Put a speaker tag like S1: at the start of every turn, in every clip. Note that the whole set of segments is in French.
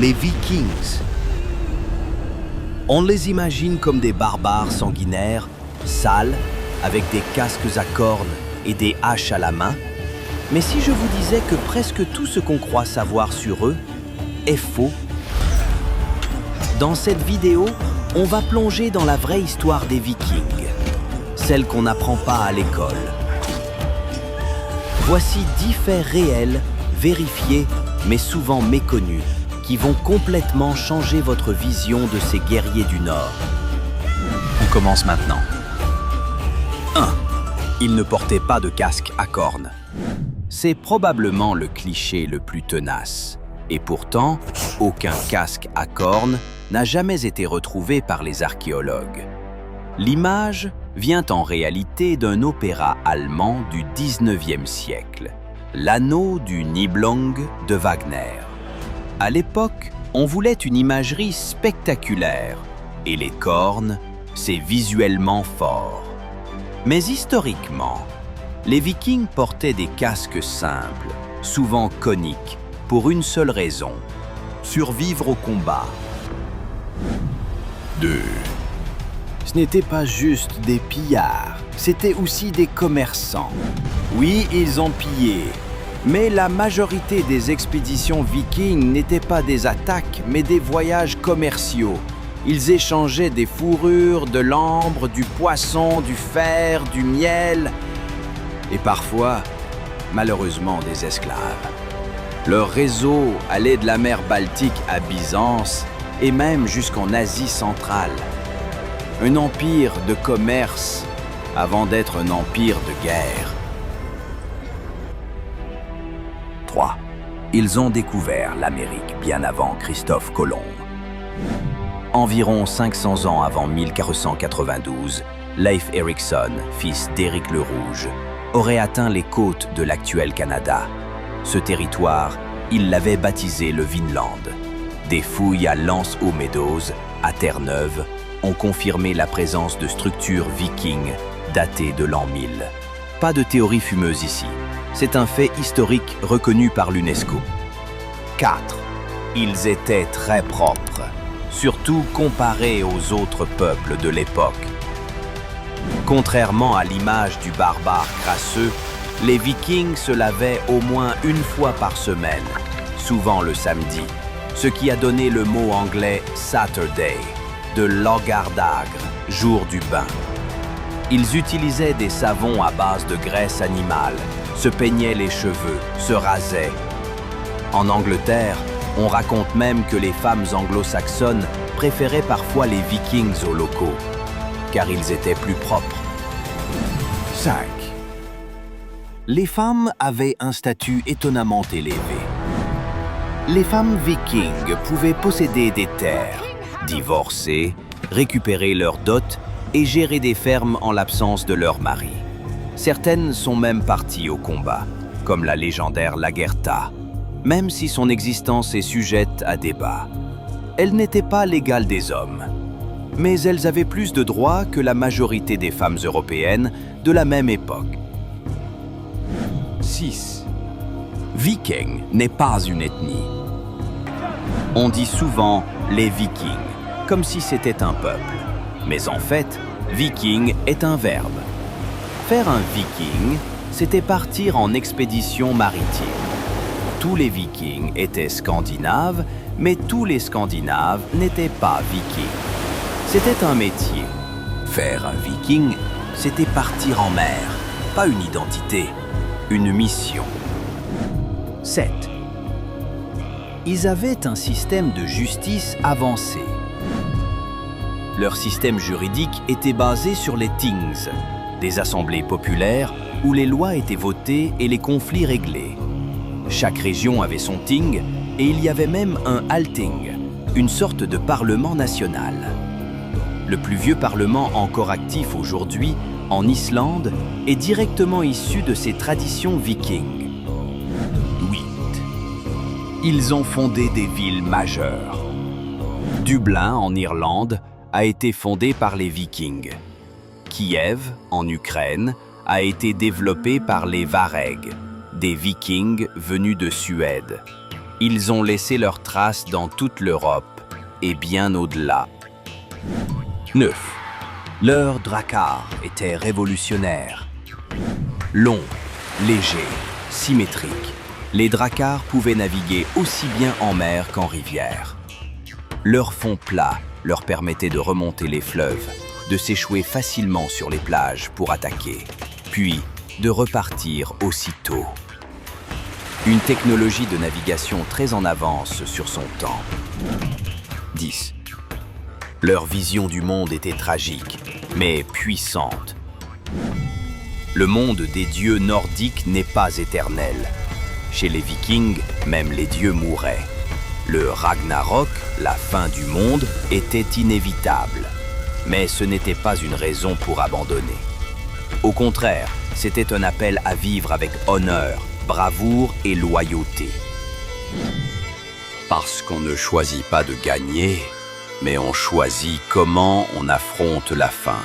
S1: les Vikings. On les imagine comme des barbares sanguinaires, sales, avec des casques à cornes et des haches à la main. Mais si je vous disais que presque tout ce qu'on croit savoir sur eux est faux? Dans cette vidéo, on va plonger dans la vraie histoire des Vikings, celle qu'on n'apprend pas à l'école. Voici 10 faits réels, vérifiés, mais souvent méconnus, qui vont complètement changer votre vision de ces guerriers du Nord.
S2: On commence maintenant.
S1: 1. Ils ne portaient pas de casque à cornes. C'est probablement le cliché le plus tenace. Et pourtant, aucun casque à cornes n'a jamais été retrouvé par les archéologues. L'image vient en réalité d'un opéra allemand du 19e siècle, L'Anneau du Nibelung de Wagner. À l'époque, on voulait une imagerie spectaculaire, et les cornes, c'est visuellement fort. Mais historiquement, les Vikings portaient des casques simples, souvent coniques, pour une seule raison: survivre au combat. 2. Ce n'était pas juste des pillards, c'était aussi des commerçants. Oui, ils ont pillé, mais la majorité des expéditions vikings n'étaient pas des attaques, mais des voyages commerciaux. Ils échangeaient des fourrures, de l'ambre, du poisson, du fer, du miel, et parfois, malheureusement, des esclaves. Leur réseau allait de la mer Baltique à Byzance et même jusqu'en Asie centrale. Un empire de commerce avant d'être un empire de guerre. 3. Ils ont découvert l'Amérique bien avant Christophe Colomb. Environ 500 ans avant 1492, Leif Erikson, fils d'Éric le Rouge, aurait atteint les côtes de l'actuel Canada. Ce territoire, il l'avait baptisé le Vinland. Des fouilles à Lance-aux-Meadows, à Terre-Neuve, ont confirmé la présence de structures vikings datées de l'an 1000. Pas de théorie fumeuse ici. C'est un fait historique reconnu par l'UNESCO. 4. Ils étaient très propres, surtout comparés aux autres peuples de l'époque. Contrairement à l'image du barbare crasseux, les Vikings se lavaient au moins une fois par semaine, souvent le samedi, ce qui a donné le mot anglais « Saturday », de l'ogardagre, jour du bain. Ils utilisaient des savons à base de graisse animale, se peignaient les cheveux, se rasaient. En Angleterre, on raconte même que les femmes anglo-saxonnes préféraient parfois les Vikings aux locaux, car ils étaient plus propres. 5. Les femmes avaient un statut étonnamment élevé. Les femmes vikings pouvaient posséder des terres, divorcer, récupérer leurs dot et gérer des fermes en l'absence de leur mari. Certaines sont même parties au combat, comme la légendaire Lagertha, même si son existence est sujette à débat. Elles n'étaient pas l'égale des hommes, mais elles avaient plus de droits que la majorité des femmes européennes de la même époque. 6. Viking n'est pas une ethnie. On dit souvent les Vikings, comme si c'était un peuple. Mais en fait, Viking est un verbe. Faire un Viking, c'était partir en expédition maritime. Tous les Vikings étaient scandinaves, mais tous les Scandinaves n'étaient pas Vikings. C'était un métier. Faire un Viking, c'était partir en mer, pas une identité, une mission. 7. Ils avaient un système de justice avancé. Leur système juridique était basé sur les Things, des assemblées populaires où les lois étaient votées et les conflits réglés. Chaque région avait son Thing et il y avait même un Althing, une sorte de parlement national. Le plus vieux parlement encore actif aujourd'hui, en Islande, est directement issu de ces traditions vikings. 8. Ils ont fondé des villes majeures. Dublin, en Irlande, a été fondé par les Vikings. Kiev, en Ukraine, a été développé par les Varegs, des Vikings venus de Suède. Ils ont laissé leurs traces dans toute l'Europe et bien au-delà. 9. Leur drakkar était révolutionnaire. Long, léger, symétrique, les drakkars pouvaient naviguer aussi bien en mer qu'en rivière. Leur fond plat leur permettait de remonter les fleuves, de s'échouer facilement sur les plages pour attaquer, puis de repartir aussitôt. Une technologie de navigation très en avance sur son temps. 10. Leur vision du monde était tragique, mais puissante. Le monde des dieux nordiques n'est pas éternel. Chez les Vikings, même les dieux mouraient. Le Ragnarok, la fin du monde, était inévitable. Mais ce n'était pas une raison pour abandonner. Au contraire, c'était un appel à vivre avec honneur, bravoure et loyauté. Parce qu'on ne choisit pas de gagner, mais on choisit comment on affronte la fin.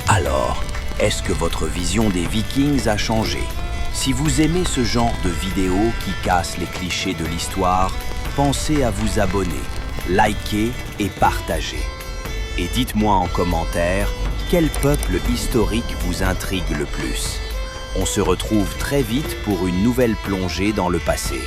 S1: Alors, est-ce que votre vision des Vikings a changé? Si vous aimez ce genre de vidéos qui cassent les clichés de l'histoire, pensez à vous abonner, liker et partager. Et dites-moi en commentaire quel peuple historique vous intrigue le plus. On se retrouve très vite pour une nouvelle plongée dans le passé.